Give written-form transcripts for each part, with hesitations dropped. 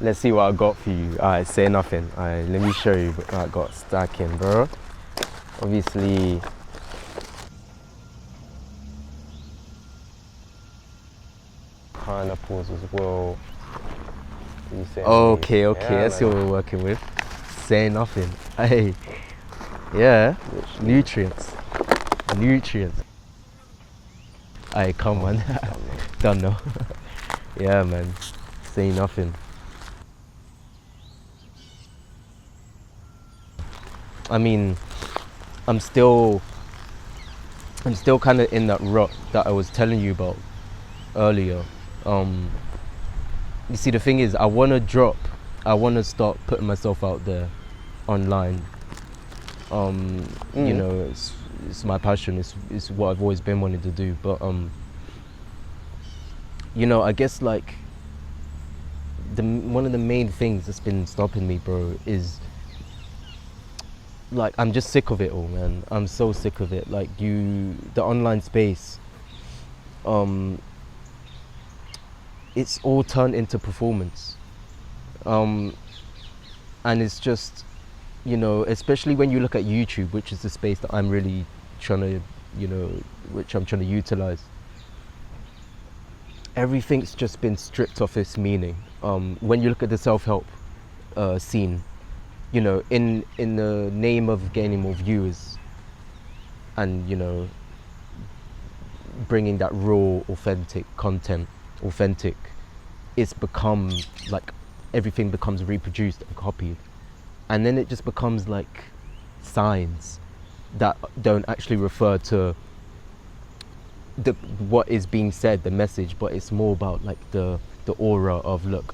Let's see what I got for you. Alright, say nothing. Alright, let me show you what I got stacking, bro. Obviously, pineapples as well. Okay, let's see what we're working with. Say nothing. Hey, yeah, nutrients. Hey, come on. Don't know. Yeah, man. Say nothing. I mean, I'm still kind of in that rut that I was telling you about earlier. You see, the thing is, I want to start putting myself out there online. You know, it's my passion. It's what I've always been wanting to do. But you know, I guess like one of the main things that's been stopping me, bro, is like I'm just sick of it all, man. I'm so sick of it. Like the online space, it's all turned into performance, and it's just, you know, especially when you look at YouTube, which is the space that I'm really trying to, you know, which I'm trying to utilize. Everything's just been stripped of its meaning. When you look at the self-help scene, you know, in the name of gaining more viewers and, you know, bringing that raw, authentic content, it's become like everything becomes reproduced and copied. And then it just becomes like signs that don't actually refer to what is being said, the message, but it's more about like the aura of, look,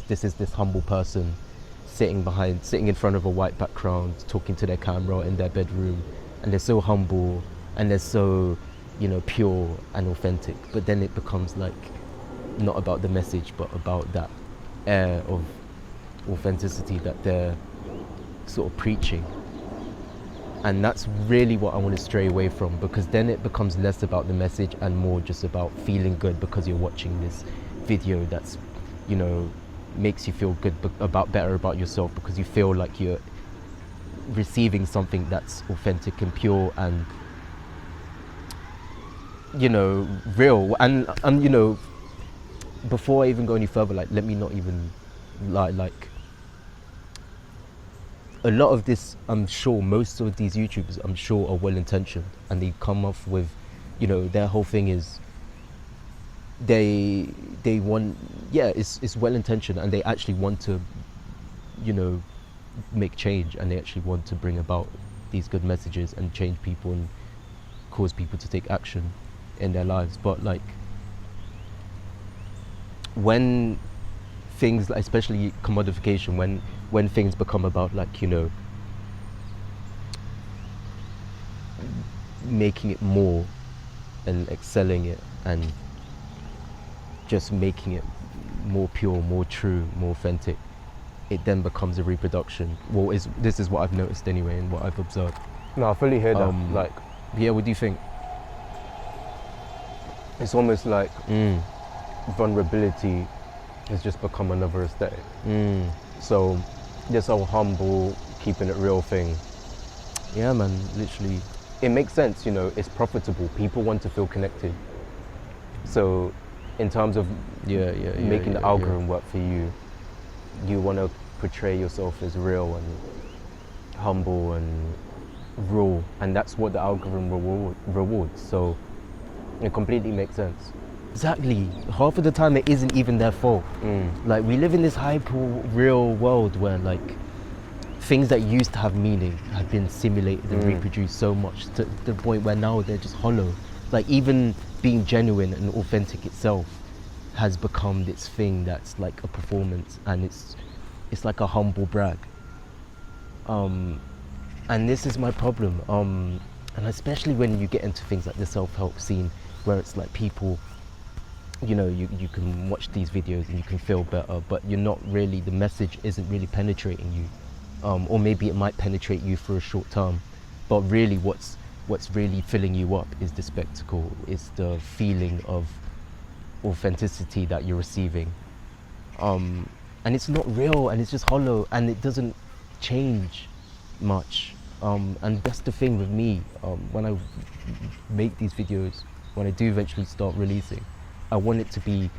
this is this humble person sitting in front of a white background, talking to their camera in their bedroom, and they're so humble and they're so, you know, pure and authentic. But then it becomes like not about the message, but about that air of authenticity that they're sort of preaching. And that's really what I want to stray away from, because then it becomes less about the message and more just about feeling good because you're watching this video that's, you know, makes you feel good better about yourself, because you feel like you're receiving something that's authentic and pure and, you know, real. And you know, before I even go any further, like, let me not even lie, like, a lot of this, I'm sure most of these YouTubers, I'm sure, are well-intentioned, and they come off with, you know, their whole thing is they want, yeah, it's well-intentioned, and they actually want to, you know, make change, and they actually want to bring about these good messages and change people and cause people to take action in their lives. But like, when things, especially commodification, when things become about, like, you know, making it more and excelling it and just making it more pure, more true, more authentic, it then becomes a reproduction. Well, this is what I've noticed anyway, and what I've observed. No, I fully hear that. Like, yeah, what do you think? It's almost like vulnerability has just become another aesthetic. So this whole humble, keeping it real thing, yeah, man, literally, it makes sense, you know, it's profitable. People want to feel connected. So in terms of making the algorithm work for you, you want to portray yourself as real and humble and raw, and that's what the algorithm rewards. So it completely makes sense. Exactly. Half of the time it isn't even their fault. Like, we live in this hyper real world where, like, things that used to have meaning have been simulated and reproduced so much to the point where now they're just hollow. Like, even being genuine and authentic itself has become this thing that's like a performance, and it's like a humble brag. And this is my problem. And especially when you get into things like the self-help scene, where it's like people, you know, you can watch these videos and you can feel better, but you're not really, the message isn't really penetrating you. Or maybe it might penetrate you for a short term, but really what's really filling you up is the spectacle, it's the feeling of authenticity that you're receiving. and it's not real, and it's just hollow, and it doesn't change much. And that's the thing with me. When I make these videos, when I do eventually start releasing, I want it to be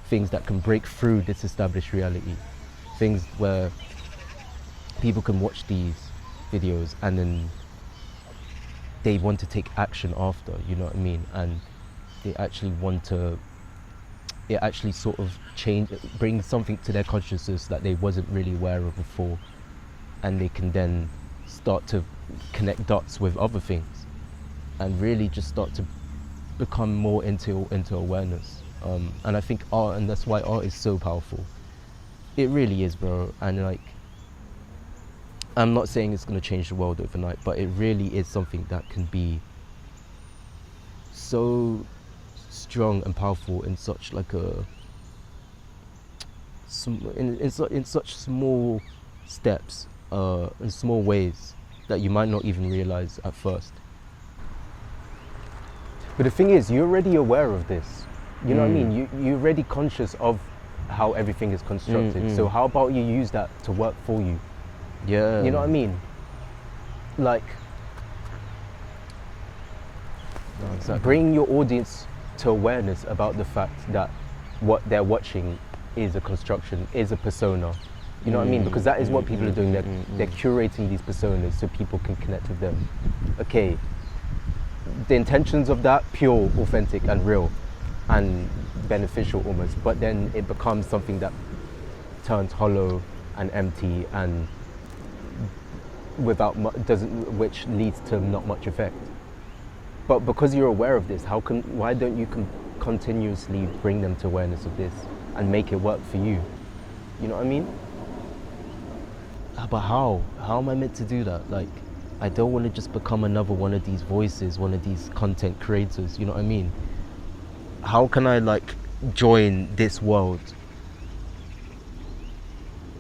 things that can break through this established reality, things where people can watch these videos and then they want to take action after, you know what I mean? And they actually want to, it actually sort of bring something to their consciousness that they wasn't really aware of before, and they can then start to connect dots with other things and really just start to become more into awareness. And I think art, and that's why art is so powerful. It really is, bro. And like, I'm not saying it's going to change the world overnight, but it really is something that can be so strong and powerful in such like in such small steps, in small ways that you might not even realize at first. But the thing is, you're already aware of this. You know what I mean? You're already conscious of how everything is constructed. So how about you use that to work for you? Yeah. You know what I mean? Like, Exactly. bring your audience to awareness about the fact that what they're watching is a construction, is a persona. You know what I mean? Because that is what people are doing. They're curating these personas so people can connect with them. Okay, the intentions of that, pure, authentic and real and beneficial almost, but then it becomes something that turns hollow and empty and which leads to not much effect. But because you're aware of this, why don't you continuously bring them to awareness of this and make it work for you? You know what I mean? But how am I meant to do that? Like, I don't want to just become another one of these voices, one of these content creators, you know what I mean? How can I like join this world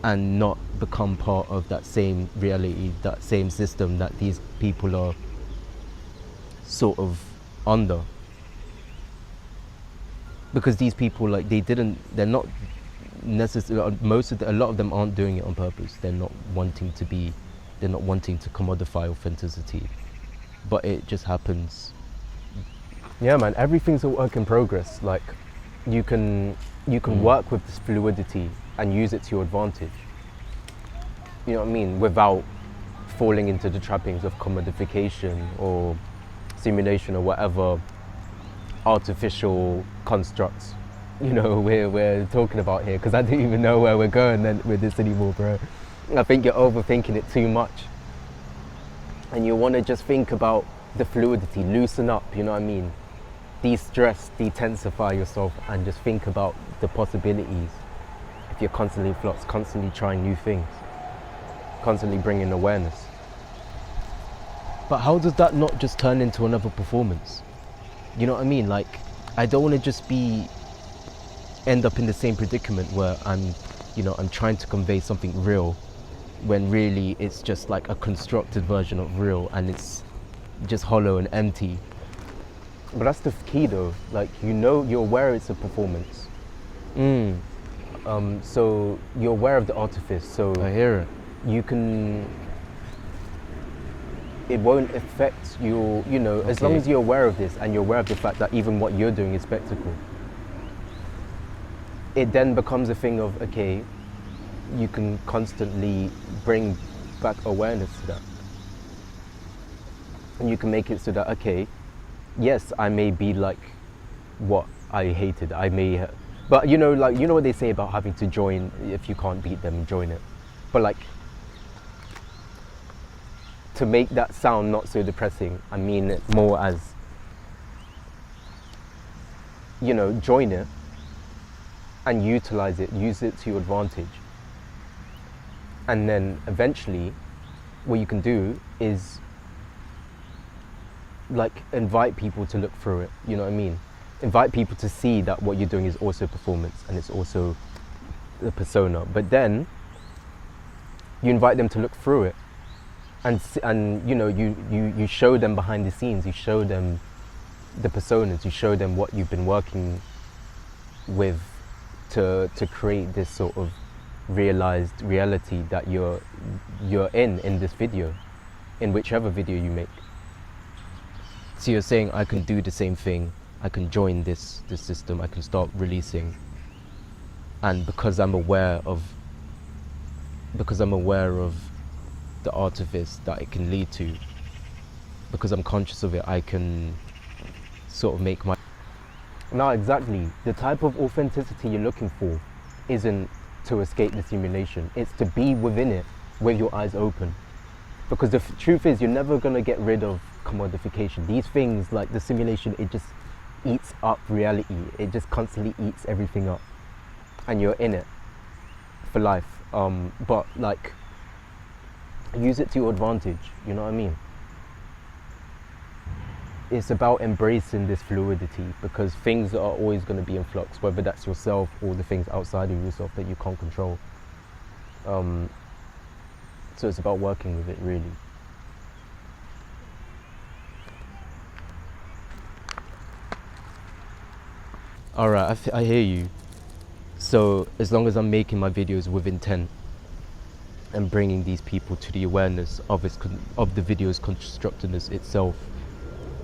and not become part of that same reality, that same system that these people are sort of under? Because these people, like, they're not necessarily, a lot of them aren't doing it on purpose. They're not wanting to commodify authenticity, but it just happens. Yeah, man, everything's a work in progress. Like, you can work with this fluidity and use it to your advantage. You know what I mean? Without falling into the trappings of commodification or simulation or whatever artificial constructs, you know, we're talking about here. Because I don't even know where we're going with this anymore, bro. I think you're overthinking it too much. And you want to just think about the fluidity, loosen up, you know what I mean? De-stress, detensify yourself, and just think about the possibilities. If you're constantly in flux, constantly trying new things, constantly bringing awareness. But how does that not just turn into another performance? You know what I mean? Like, I don't want to just end up in the same predicament where I'm trying to convey something real when really it's just like a constructed version of real, and it's just hollow and empty. But that's the key though, like, you're aware it's a performance. So you're aware of the artifice, so I hear it. It won't affect your, as long as you're aware of this and you're aware of the fact that even what you're doing is spectacle, it then becomes a thing of, okay, you can constantly bring back awareness to that. And you can make it so that, okay, yes, I may be like what I hated. But you know what they say about having to join, if you can't beat them, join it. But like, to make that sound not so depressing, I mean it more as, join it and utilize it, use it to your advantage. And then eventually, what you can do is like invite people to look through it, you know what I mean? Invite people to see that what you're doing is also performance and it's also the persona. But then you invite them to look through it and you show them behind the scenes, you show them the personas, you show them what you've been working with to create this sort of realized reality that you're in this video, in whichever video you make. So you're saying I can do the same thing, I can join this system, I can start releasing, and because I'm aware of the artifice that it can lead to, because I'm conscious of it, I can sort of make my... No, exactly. The type of authenticity you're looking for isn't to escape the simulation. It's to be within it with your eyes open. Because the truth is, you're never going to get rid of commodification. These things, like the simulation, it just eats up reality. It just constantly eats everything up. And you're in it for life. But like, use it to your advantage, you know what I mean? It's about embracing this fluidity, because things are always going to be in flux, whether that's yourself or the things outside of yourself that you can't control. So it's about working with it, really. Alright, I hear you. So as long as I'm making my videos with intent and bringing these people to the awareness of the video's constructiveness itself,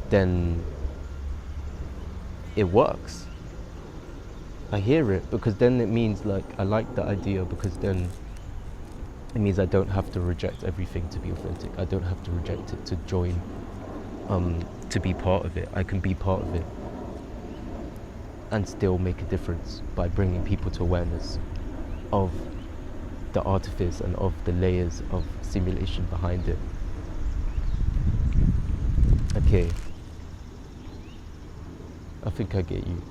then it works. I hear it, because then it means, like, I like the idea, because then it means I don't have to reject everything to be authentic. I don't have to reject it to join, to be part of it. I can be part of it and still make a difference by bringing people to awareness of the artifice and of the layers of simulation behind it. Okay. I think I get you.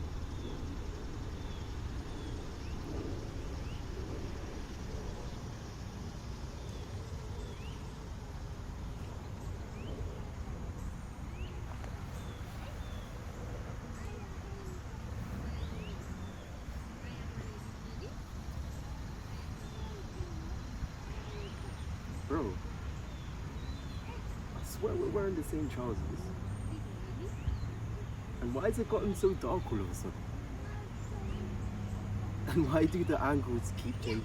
Bro, I swear we're wearing the same trousers. And why has it gotten so dark all of a sudden? And why do the angles keep changing?